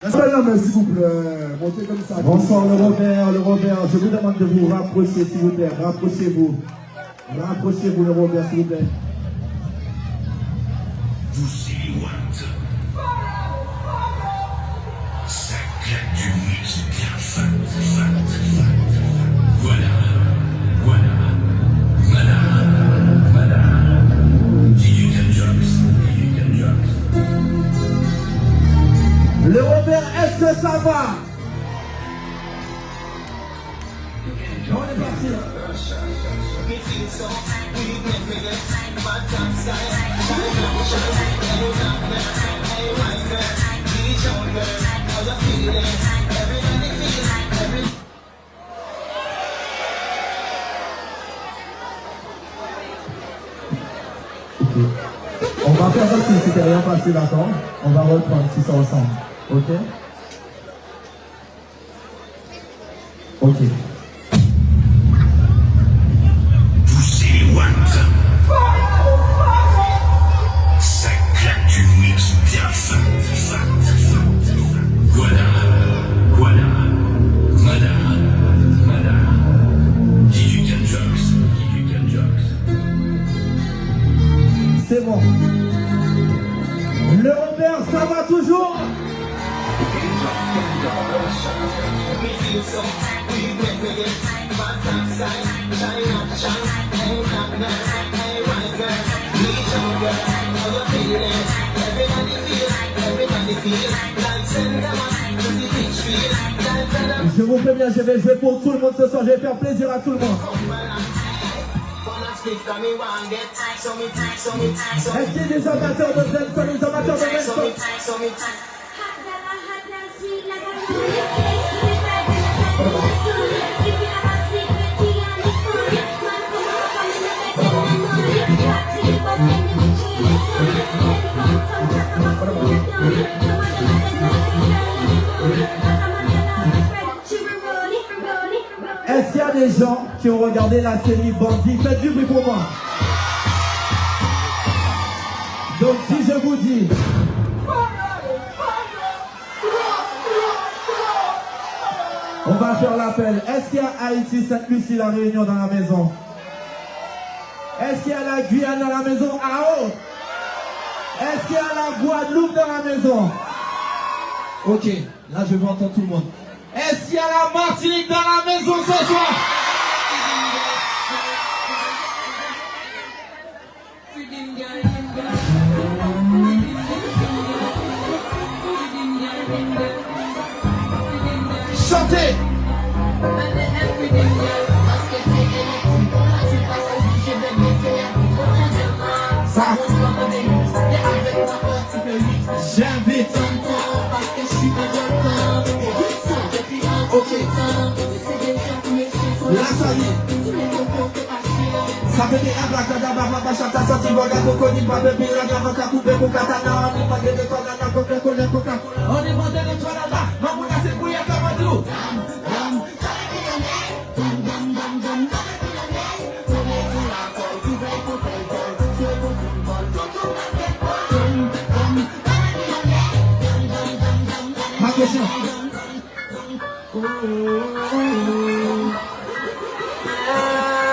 S'il vous plaît, montez comme ça. Bonsoir le Robert, je vous demande de vous rapprocher s'il vous plaît, rapprochez-vous le Robert s'il vous plaît. Vous y want. Ça claque du mix bien fat. Voilà. Digital Jocks. Le Robert, est-ce que ça va? On est parti là. On va faire comme si c'était rien passé, d'accord? On va reprendre tout ça ensemble. Ok? Ok. Vous y want. Ça claque du mix bien fat. Voilà. Digital Jocks. C'est bon. Le Robert, ça va toujours? Je vous préviens, je vais jouer pour tout le monde ce soir, je vais faire plaisir à tout le monde. Est-ce qu'il y a des amateurs de dancehall, des amateurs de dancehall? Est-ce qu'il y a des gens qui ont regardé la série Bandit? Faites du bruit pour moi. Donc si je vous dis on va faire l'appel. Est-ce qu'il y a Haïti, Sainte-Lucie, La Réunion dans la maison? Est-ce qu'il y a la Guyane dans la maison? Ah oh! Est-ce qu'il y a la Guadeloupe dans la maison? Ok, là je veux entendre tout le monde. Est-ce qu'il y a la Martinique dans la maison ce soir? Chantez! Ça. J'invite. Ok. Là ça y est. Ça fait des abracadabra, chata, sorti, voga, coconi, pas de pire, la gamba, coupé, cocatana, on est pas de tonana, coca-cola. On est pas de tonana, maman, c'est pour y a camadou. Ma question.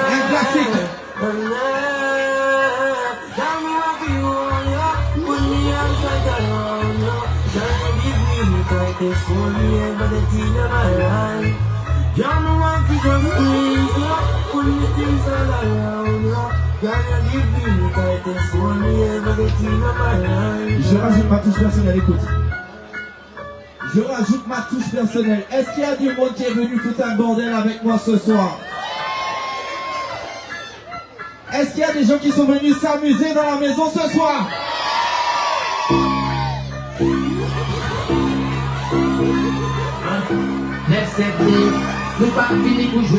Un classique. Je rajoute ma touche personnelle, écoute. Je rajoute ma touche personnelle. Est-ce qu'il y a du monde qui est venu foutre un bordel avec moi ce soir? Est-ce qu'il y a des gens qui sont venus s'amuser dans la maison ce soir? Let's set it. Look back, Billy, who's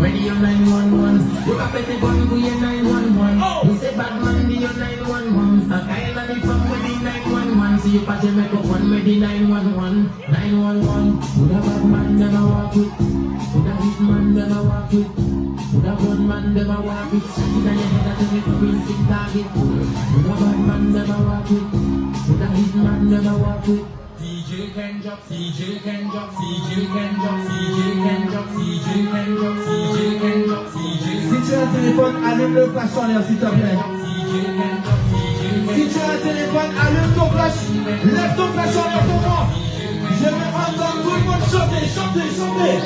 ready on 911. Look up at the gun, we are 911. We say bad man, be on 911. A kind of from with the 911. See you patch and make up one with the 911. 911. Would a bad man never walk with? Would a hit man never walk with? Would a gun man never walk with? Shot in your head at every convincing target. Would a bad man never walk with? Would a hit man never walk with? CJ can drop, CJ can drop, CJ can drop, CJ can drop, CJ can drop, CJ can drop, CJ. Si tu as un téléphone, allume le flash en l'air, s'il te plaît. Si tu as un téléphone, allume ton flash. Lève ton flash en l'air pour moi. Je vais entendre tout le monde chanter, chanter, chanter.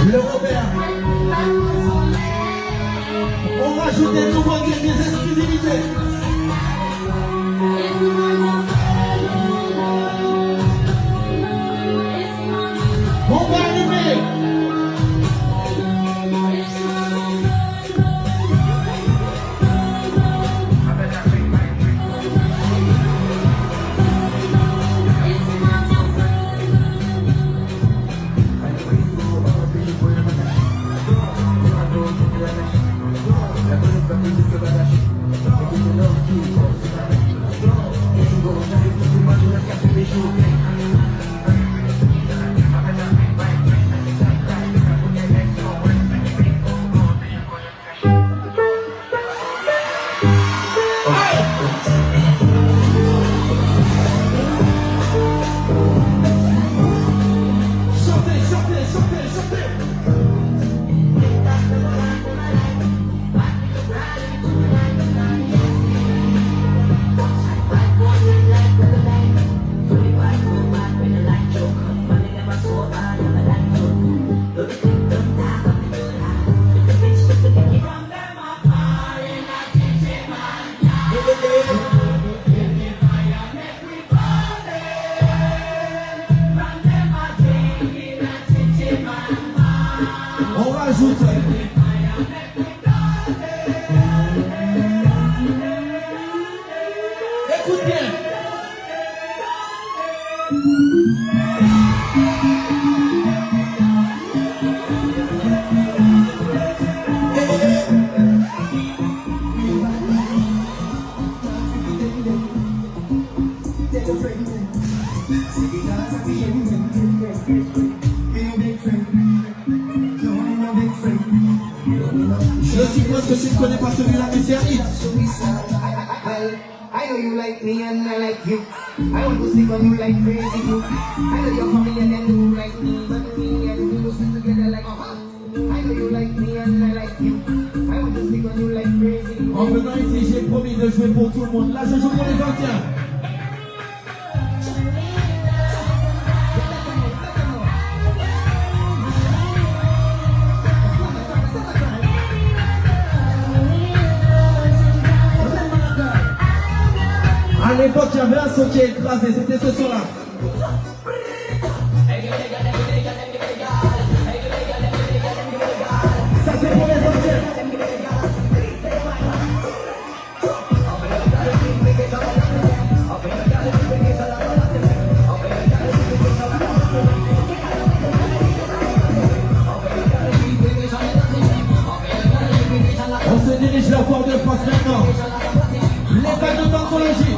Le Robert. On rajoute des nouveautés, des exclusivités. On va allumer. On rajoute. Écoute bien. Je suppose que tu ne connais pas celui-là, mais c'est un hit. I know you like me and I like you. I want to stick on you like crazy too. I know you're family and you like me, but me and you stick together like I know you like me and I like you. I want to stick on you like crazy too. En venant ici, j'ai promis de jouer pour tout le monde. Là, je joue pour les anciens. À l'époque, il y avait un son qui est écrasé, c'était ce son-là. Ça, c'est pour les anciens. On se dirige la Fort de France maintenant. L'état de d'anthologie.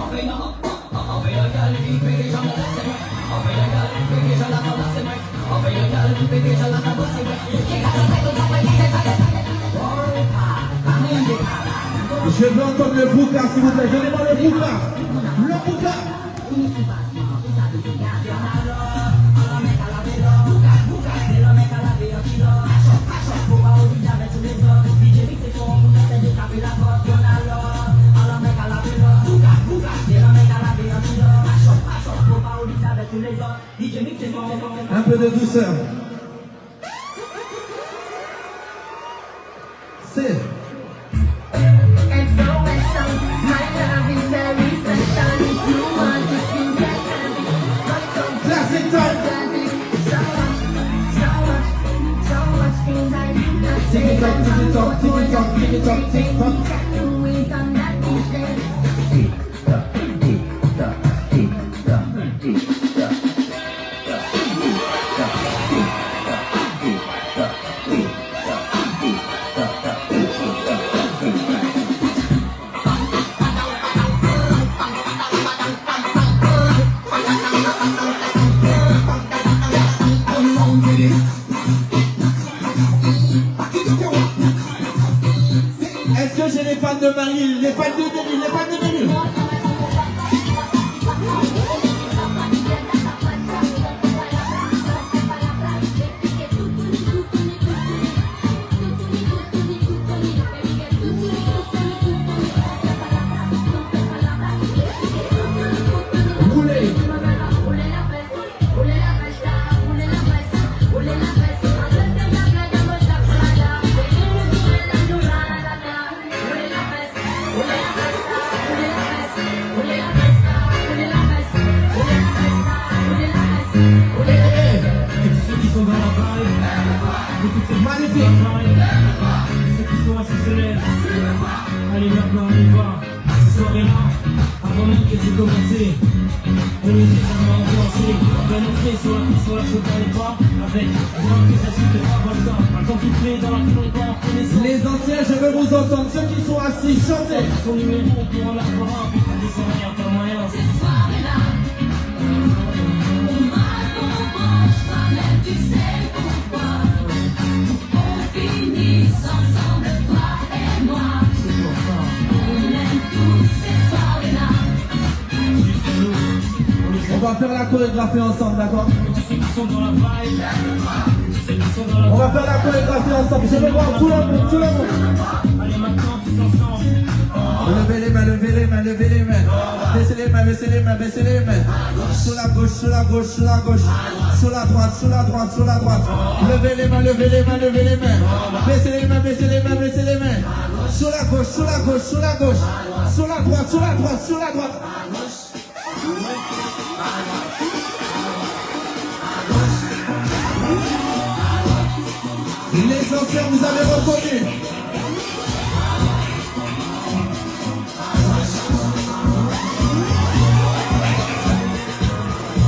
Je veux entendre le bouca, s'il vous plaît. Donnez-moi le bouca. Le bouca. Un peu de douceur. C'est Est-ce que j'ai les fans de Marie, les fans de Denis, les fans de Denis? Magnifique. Ceux qui sont assis se lèvent. Allez, maintenant on y va. Cette soirée-là, avant même qu'elle ait commencé, on est déjà dans l'ambiance. On va entrer sur la piste, on la saute dans les pas. Avec moi que ça suit, pas le temps. Pas le temps de souffler dans la foule, on va en connaissance. Les anciens, je veux vous entendre. Ceux qui sont assis, chantez. Son numéro, on pourra la voir. Putain, descend rien, pas moyen. Cette soirée-là, on m'a compris, toi-même tu sais pourquoi. Ensemble, toi et moi, on aime tous ces soirées-là. On va faire la chorégraphie ensemble, d'accord? Ceux qui sont dans la vibe, ceux qui sont dans la On va faire la chorégraphie ensemble. Je veux voir tout le monde, tout le monde. Allez, maintenant, tous ensemble. Levez les mains, levez les mains, levez les mains. Baissez les mains, baissez les mains, baissez les mains. Sur la gauche, sur la gauche, sur la gauche. Sur la droite, sur la droite, sur la droite. Levez les mains, levez les mains, levez les mains. Baissez les mains, baissez les mains, baissez les mains. Sur la gauche, sur la gauche, sur la gauche. Sur la droite, sur la droite, sur la droite. Les anciens, vous avez reconnu.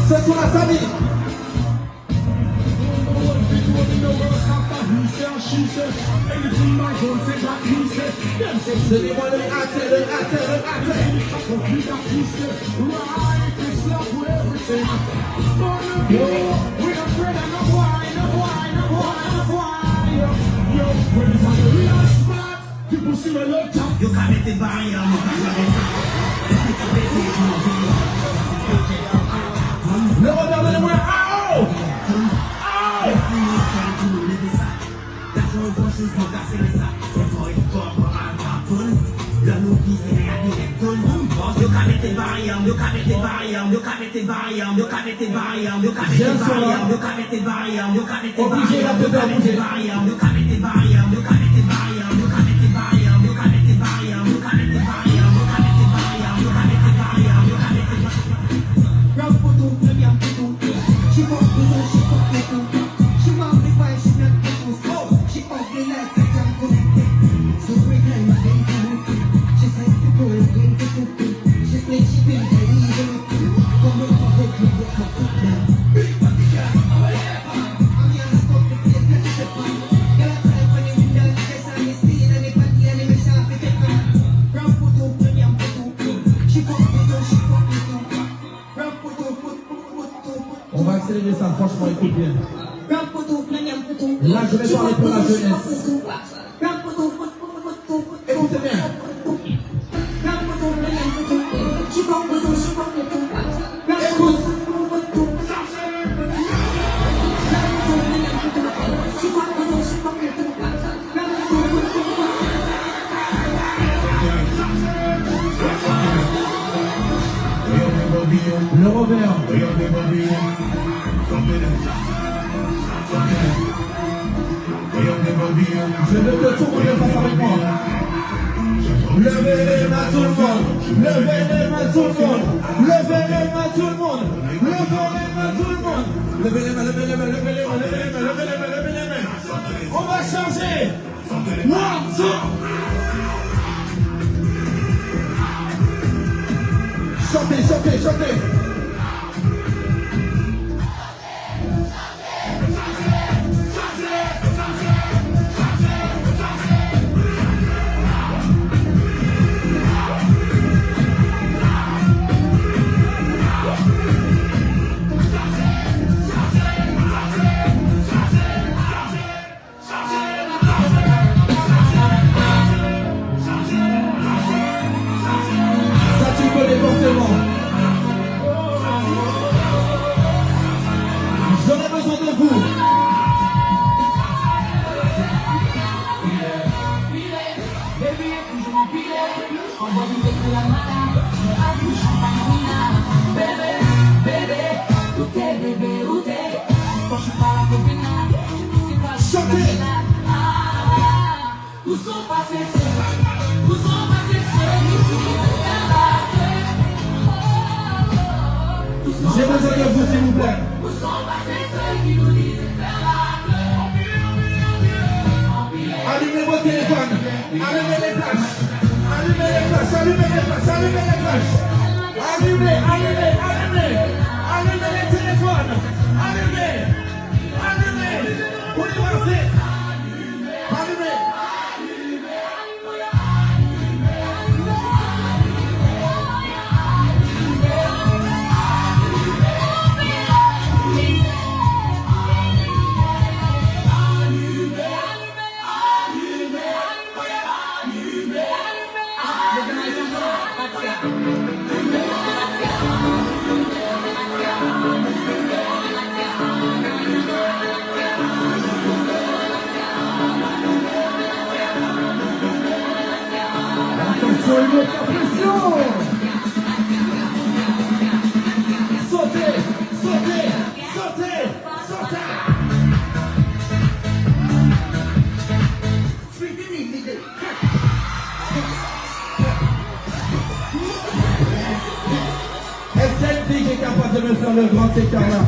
C'est sur la famille. Donnez-moi le hâte, le hâte, le hâte. You got it, the barrier, Le revers de moi. Ah oh! On va accélérer ça, franchement, écoute bien. Là, je vais parler pour la jeunesse. Écoutez bien. Écoute. Le revers. Je veux que tout le monde fasse avec moi. Levez les mains tout le monde. Levez les mains tout le monde. Levez les mains tout le monde. Levez les mains tout le monde. Levez les mains, levez les mains, levez les mains, levez les mains, levez les mains, levez les mains. On va changer. Chantez, chantez, chantez. J'en ai besoin de vous. Chantez. J'ai besoin de vous, s'il vous plaît. Allumez vos téléphones, allumez les flashs, allumez les flashs, allumez les flashs, allumez les flashs. Allumez, allumez, allumez, allumez les téléphones, allumez, allumez. Pour les lancer, allumez. Attention, une autre pression. Sautez, sautez, sautez, sautez. Est-ce qu'il y a une fille qui est capable de me faire le grand écart là?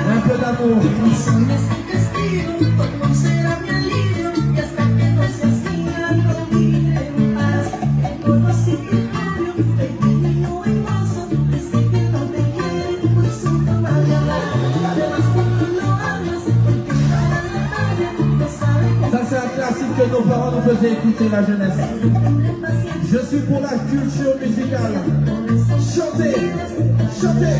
Un peu d'amour. Ça c'est un classique que nos parents nous faisaient écouter la jeunesse. Je suis pour la culture musicale. Chantez, chantez.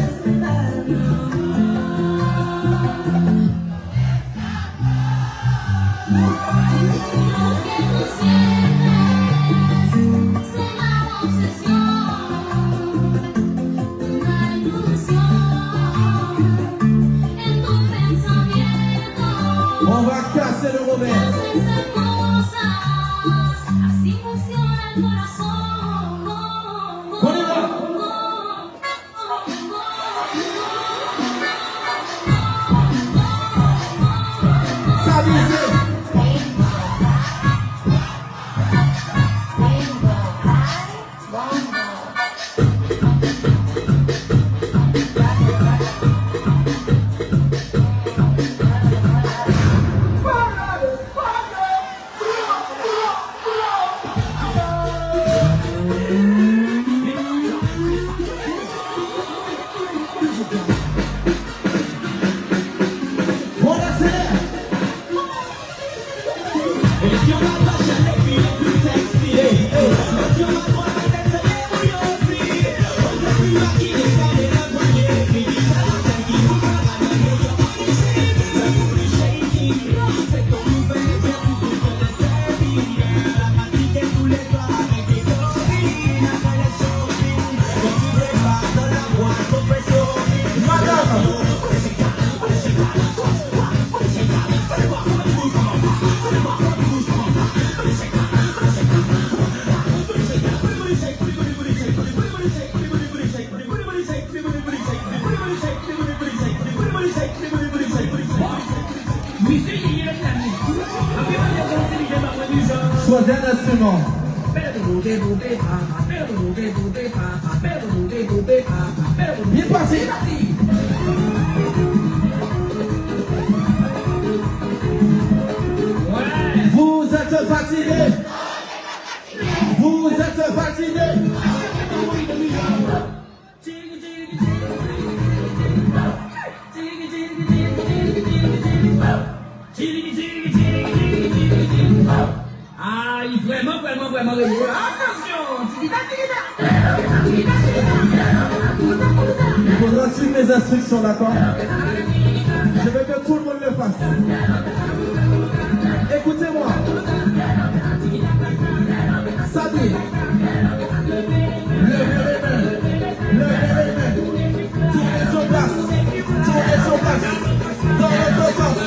On va casser le Robert. On y va. S'amuser. choisir un instrument. Bien parti. Vous êtes fatigué. Vous êtes fatigué. Ah, il est vraiment réveillé. Attention! Il faudra suivre mes instructions, d'accord? Je veux que tout le monde le fasse. Écoutez-moi. Sabi. Levez les mains. Levez les mains. Tournez sur place. Tournez sur place. Dans l'autre sens.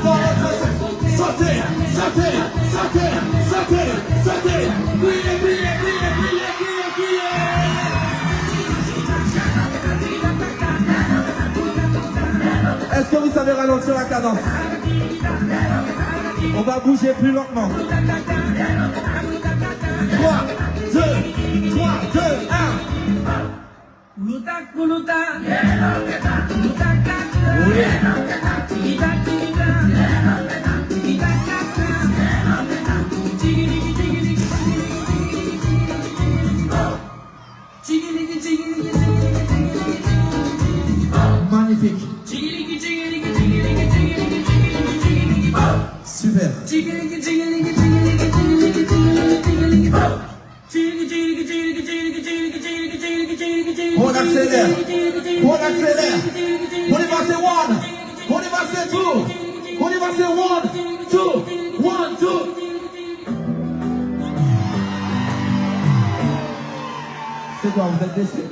Dans l'autre sens. Sautez. Sautez. Sautez. Sautez. Sautez. Criez, criez, criez, criez, criez, criez. Est-ce que vous savez ralentir la cadence? On va bouger plus lentement. 3, 2, 1. Magnifique. Super. On accélère. On accélère. On y va, c'est 1. On y va, c'est 2. On y va, c'est 1, 2. 1, 2. C'est quoi, vous êtes déçus?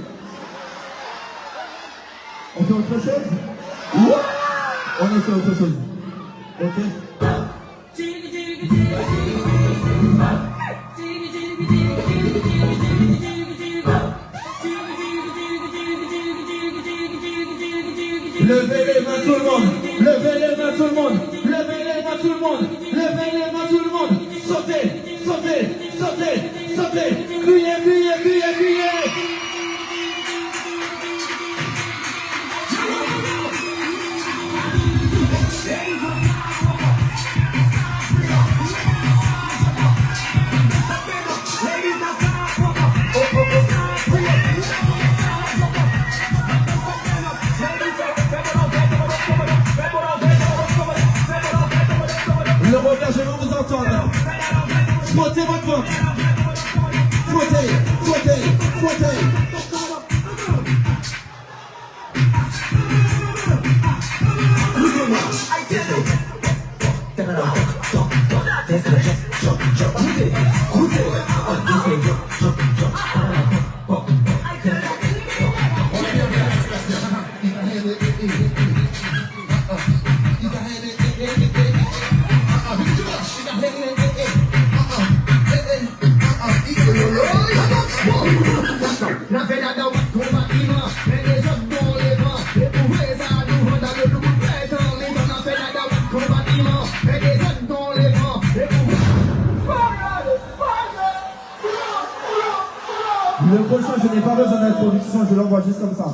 On fait autre chose? On est sur autre chose. Ok? Levez les mains tout le monde. Levez les mains tout le monde. Levez les mains tout le monde. Levez les mains tout le monde. Sautez, sautez, sautez, sautez. Criez, criez, criez, criez. Le regard, je veux vous entendre. Frottez votre ventre. Frottez, frottez, frottez. Le prochain, je n'ai pas besoin d'introduction, je l'envoie juste comme ça.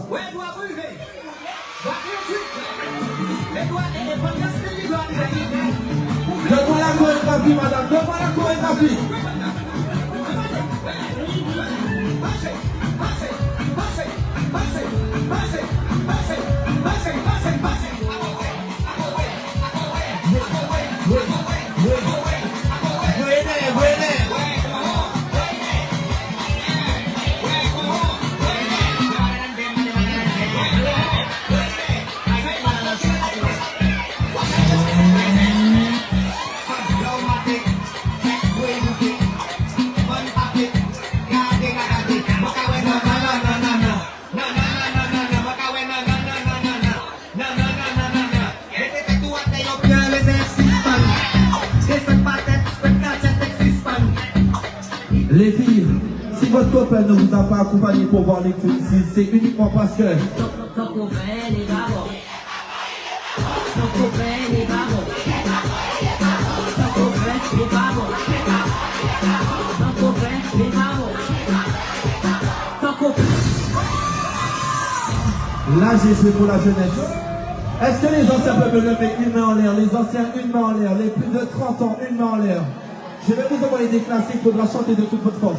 Donne-moi la chorégraphie, madame, donne-moi la chorégraphie. Les filles, si votre copain ne vous a pas accompagné pour voir les coups ici, c'est uniquement parce que... Là, j'ai joué pour la jeunesse. Est-ce que les anciens peuvent me lever une main en l'air? Les anciens, une main en l'air. Les plus de 30 ans, une main en l'air. Je vais vous envoyer des classiques, il faudra chanter de toute votre force.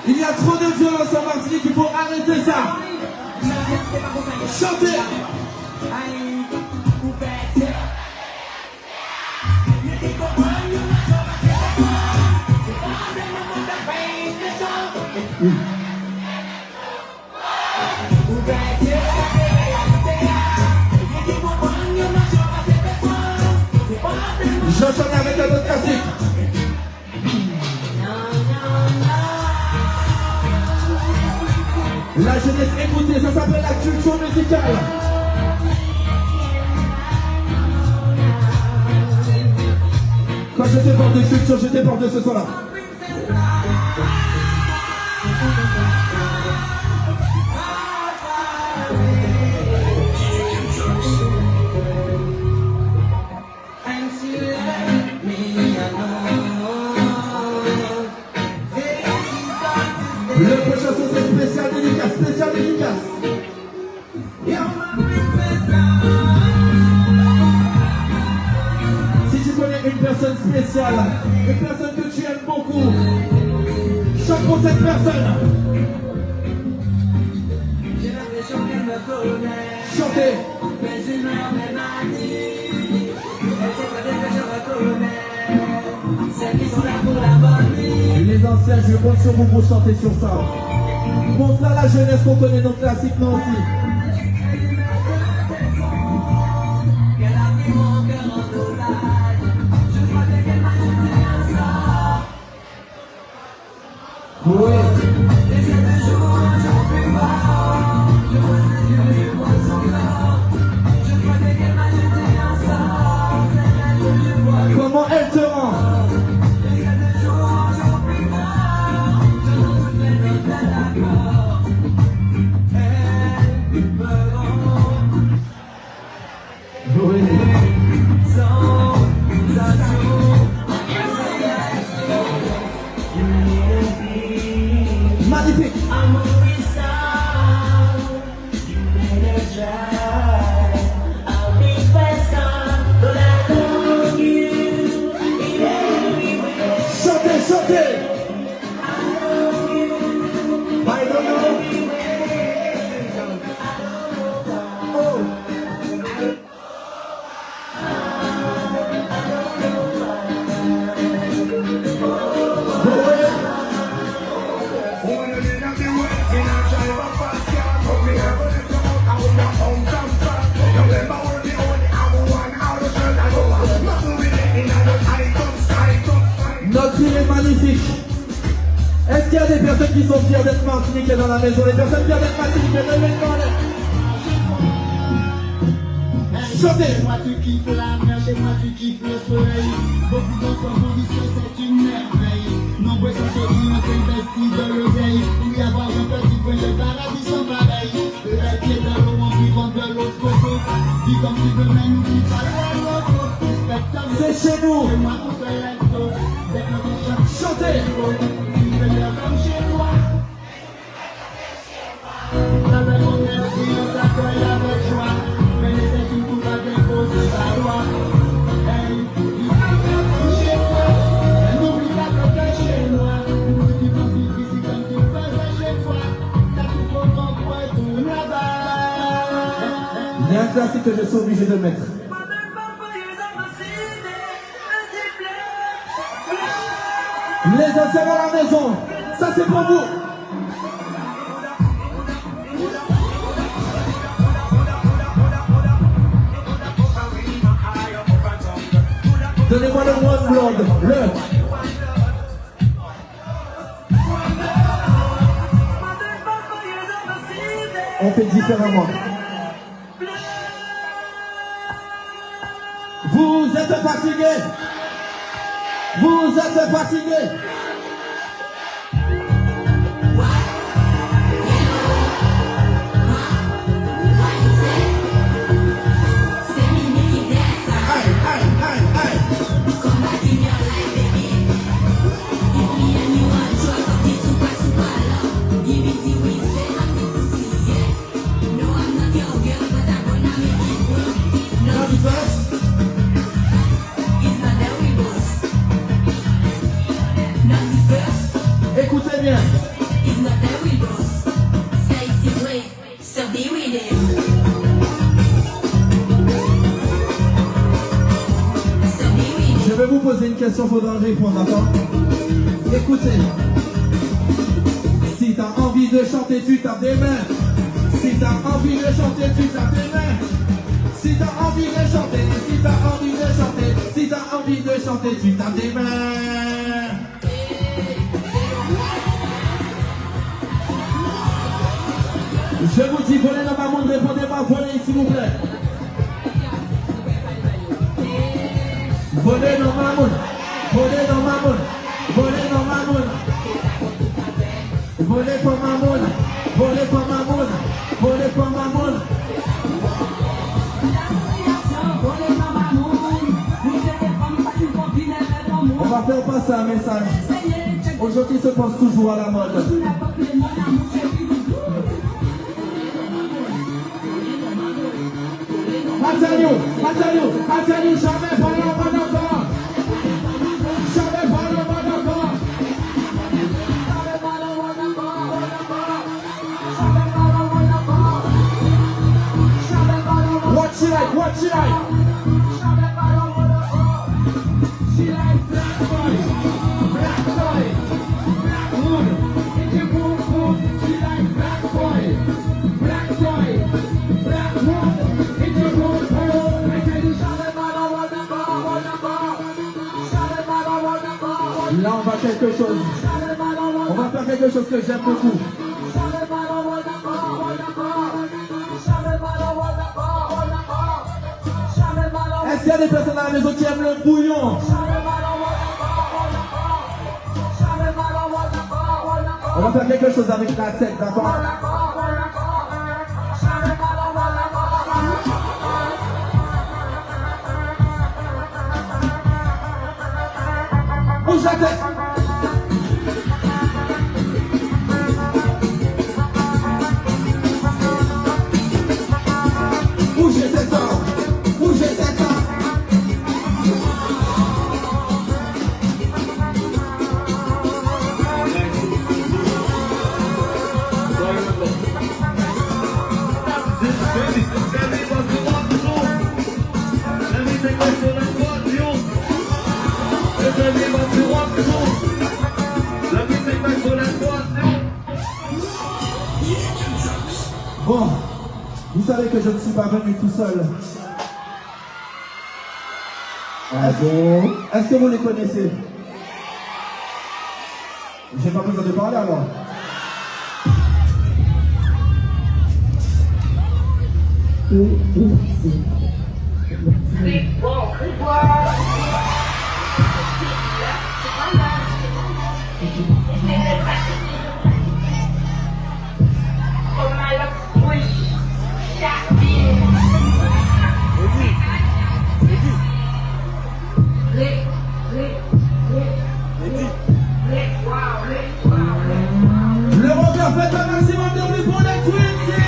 Il y a trop de violence en Martinique, il faut arrêter ça. Chantez. Je chante avec un autre classique. La jeunesse, écoutez, ça s'appelle la culture musicale. Quand je te parle de culture, je te parle de ce son-là. Le prochain son c'est spécial dédicace, Si tu connais une personne spéciale, une personne que tu aimes beaucoup, chante pour cette personne. J'ai l'impression qu'elle me connaît. Chantez. Mais une heure elle m'a dit, elle sait très bien que je reconnais celles qui sont là pour la bonne nuit. Les anciens, je compte sur vous pour chanter sur ça. Montre là la jeunesse qu'on connaît nos classiques, nous aussi. Qu'elle a mis mon cœur en otage. Je crois bien qu'elle m'a jeté un sort. Oui. Et c'est le jour où j'en plus fort. Je vois ses yeux, je vois son corps. Je crois bien qu'elle m'a jeté un sort. C'est elle que je vois. Comment elle te rend? Et c'est le jour où j'en plus fort. Je n'en toutes les notes de l'accord. Elle me rend Oui. sans atout. Magnifique. I'm always down. You made a try. I'll be best on, but I know you in every way. Chantez, chantez. I know you I don't know. Oh. Notre île est magnifique. Est-ce qu'il y a des personnes qui sont fières d'être martiniquais dans la maison? Les personnes fières d'être martiniquais, levez le main. Chantez. Chez moi tu kiffes la mer, chez moi tu kiffes le soleil. Beaucoup d'autres vont dire que c'est une merveille. Nombreux sont ceux qui ont investi de l'oseille pour y avoir un petit coin de paradis sans pareil. Les pieds dans l'eau en vivant de l'autre côté. Dis comme tu veux mais n'oublie pas le loco. Respecte-moi. C'est chez nous. Chez moi on se lève tôt. Dès que l'on chante, Chantez. tu veux leur comme chez toi. Avec mon esprit on t'accueille avec joie. Mais c'est surtout pas d'imposer ta loi. Hey, tu veux comme chez toi. Mais n'oublie pas que t'es chez moi. Si tu penses ici comme tu faisais chez toi, t'as tout pour ton point, tourne là-bas. Il y a un classique que je suis obligé de mettre. Les anciens dans la maison, ça c'est pour vous. Donnez-moi le one blood, le. On fait différemment. Vous êtes fatigué. Vous êtes fatigué. Aïe, aïe, aïe. poser une question, il faudra répondre, d'accord? Écoutez. Si t'as envie de chanter, tu tapes des mains. Si t'as envie de chanter, tu tapes des mains. Si t'as envie de chanter, si t'as envie de chanter, si t'as envie de chanter, tu tapes des mains. Je vous dis, volez dans ma monde, répondez-moi, volez s'il vous plaît. Volez dans ma monde, volez dans ma monde, volez dans ma monde. Volez pour ma monde, volez pour ma monde, volez pour ma monde. On va faire passer un message. Aujourd'hui se pense toujours à la mode. Mathieu, jamais pas la mode encore. Jamais pas la mode encore. What she like? What she like? She like black boy, black boy, black wood. If you boom boom, she like black boy, black boy, black wood. If you boom boom, I tell you, là on va quelque chose. On va faire quelque chose que j'aime beaucoup. Est-ce qu'il y a des personnes à la maison qui aiment le bouillon? On va faire quelque chose avec la tête, d'accord? Bouge la tête! Bougez cette temps! Bougez cette temps! Bon, vous savez que je ne suis pas venu tout seul. Est-ce que vous les connaissez? J'ai pas besoin de parler alors. Le regard fait un maximum de bruit pour les Twinsies.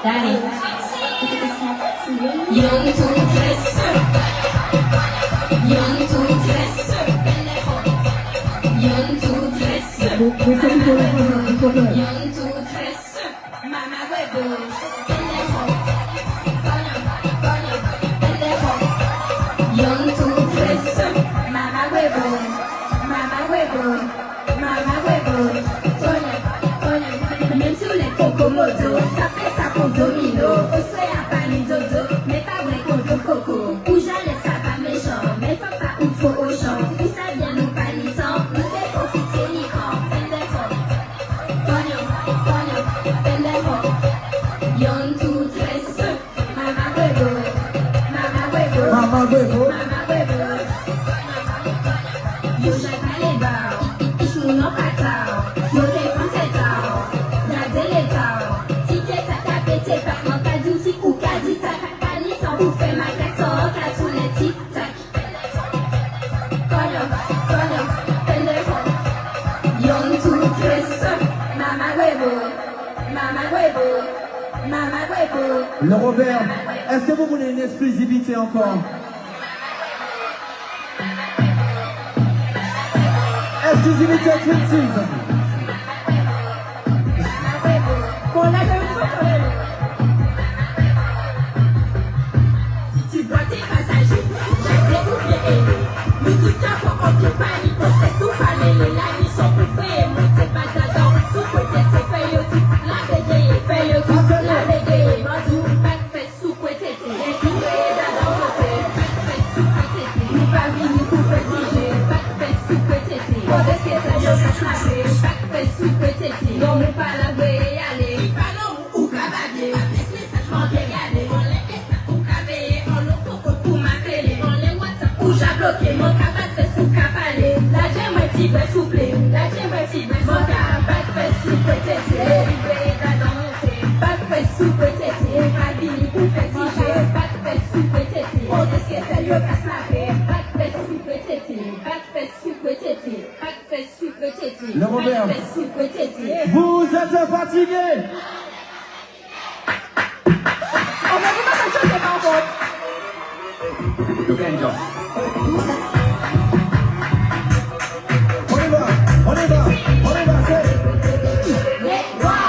Daddy, young to dress, young to dress, young to dress, young to dress, mama huevo, young to dress, mama huevo, mama huevo, mama huevo, même sur les cocomodos, ça fait ça pour domino, au soir à Paris dodo, mais pas vrai contre coco, où j'allais ça pas méchant, mais faut pas ou trop au champ, où ça vient nous panitant, nous les profiter niquant, pendejo, young to dress, mama huevo, mama huevo, Mama huevo. mama huevo, yo j'aime pas les bars, ich nur noch Pata. Young to kiss, mama huevo, mama huevo, mama huevo. Le Robert, est-ce que vous voulez une exclusivité encore? Exclusivité Twinsies. Si tu bois tes passagers, j'ai découvert aimé. Nous tout cas pour occuper, process tout fallait les lanis sont pour faire, moi c'est pas d'adore, sous côté c'est fait yo tout, la bégaye, fait yo tout, la bégaye, bandou, pas de fait sous côté, et qui fait d'adore côté, pas de fait sous côté, nous pas vini pour féticher, pas de fait sous côté, pour des que ça yo ça snapper, pas de fait sous côté, non mais pas la veille aller, pas non ou cabader, pas de message manqué garder, on les laisse ou cabader, on le faut pour m'appeler, on les WhatsApp ou j'ai bloqué, mon cabane fait sous cabaler, la j'aime un petit peu souple, la j'aime un petit peu mon cabane fait sous peut-être, pas de fait sous peut-être, pas vini pour féticher, pas de fait sous peut-être, on dit que c'est yo qu'à snapper, pas de fait sous peut-être, pas de fait sous peut-être, pas de fait sous peut-être, Le Robert. pas de fait sous peut-être. Vous êtes fatigués? On va vous mettre quelque chose de pas bon. On y va, on y va, on y va, c'est... Les rois,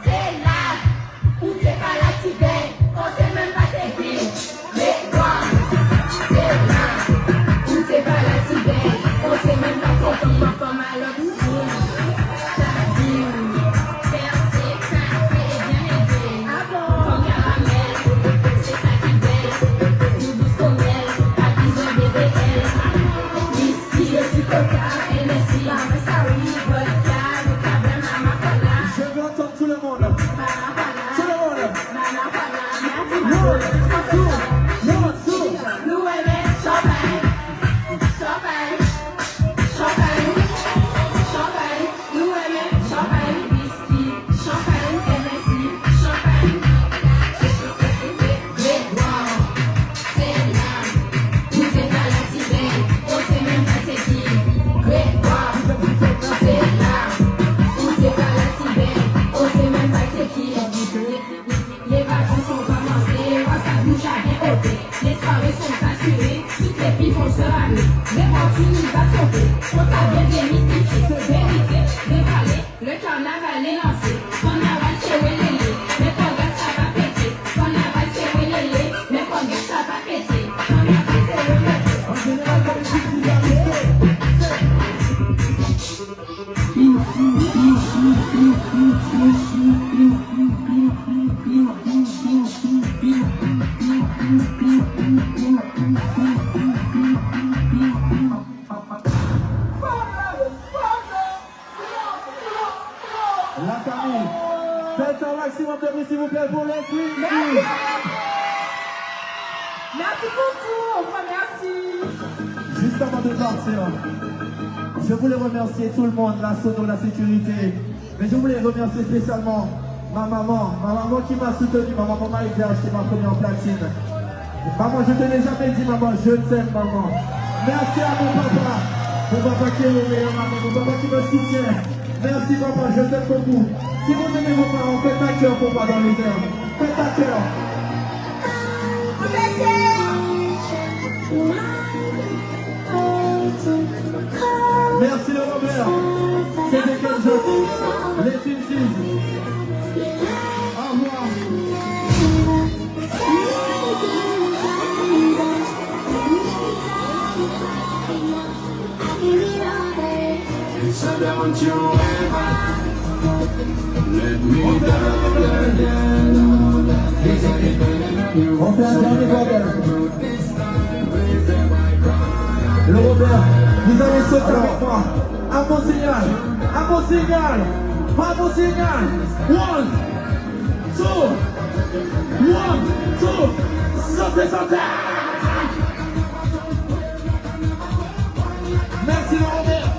c'est là où c'est pas la Tibet, on sait même pas tes pieds. Les rois, c'est là où c'est pas la Tibet, on sait même pas tes pieds. Pas mal au bout, ça dit, percé, café et bien élevé. Comme caramel, c'est ça qui belle, nous douce comme elle, à 10 ans BBL. Whisky et du coca, NSI, ça oui, vodka, le câble, maman, voilà. Je veux entendre tout le monde. Maman, Tout le monde. maman, voilà. One, two. Nous aimons champagne, champagne, champagne, champagne. Nous aimons champagne, whisky, champagne, NSI, champagne. Les rois, c'est là, où c'est pas la Tibet, on sait même pas c'est qui. Les rois, c'est là, où c'est pas la Tibet, on sait même pas c'est qui. Les vacances sont commencées, on ça bouge à bien ôter. Les soirées sont assurées, toutes les filles vont se ramener. Mais bon, tu nous as trompés, on t'a bien démystifié. Vérité, dévalé, le carnaval est lancé. Carnaval c'est Wélélé, mais quand gars ça va péter. Carnaval c'est Wélélé, mais quand gars ça va péter. Carnaval c'est Wélélé. En général, comme je dis, la famille, faites un maximum de bruit s'il vous plaît pour les Twinsies. Merci beaucoup, merci. Juste avant de partir, je voulais remercier tout le monde, la sono, la sécurité, mais je voulais remercier spécialement ma maman qui m'a soutenu, ma maman Marie-Vierge qui m'a promis en platine. Maman, je te l'ai jamais dit, maman, je t'aime, maman. Merci à mon papa qui est mon meilleur maman, mon papa qui me soutient. Merci, maman, je t'aime beaucoup. Si vous aimez vos parents, faites un cœur pour moi dans les airs. Faites un cœur. Merci le Robert. C'était quel jeu? Les Twinsies. Au revoir. Don't you ever let me down. On fait un dernier bordel. Le Robert, vous allez sauter avec moi. À mon signal, à mon signal, à mon signal. 1, 2, 1, 2, sautez, sautez. Merci le Robert.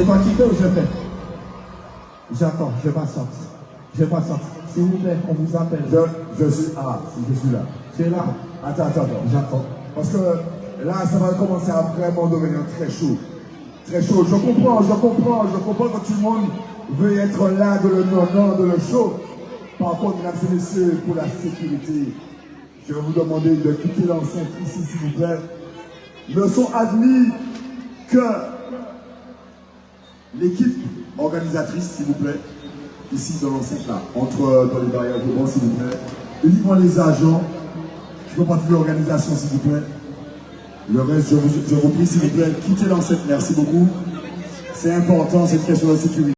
C'est toi qui fais ou je fais? J'attends, je patiente. Je patiente. S'il vous plaît, on vous appelle. Je suis là. Tu es là? Attends. J'attends. Parce que là, ça va commencer à vraiment devenir très chaud. Très chaud. Je comprends que tout le monde veut être là de le non, de le chaud. Par contre, mesdames et messieurs, pour la sécurité, je vais vous demander de quitter l'enceinte ici, s'il vous plaît. Ne sont admis que l'équipe organisatrice, s'il vous plaît, ici dans l'enceinte là, dans les barrières de banc, s'il vous plaît. Uniquement les agents qui font partie de l'organisation, s'il vous plaît. Le reste, je vous prie, s'il vous plaît, quittez l'enceinte. Merci beaucoup. C'est important, cette question de sécurité.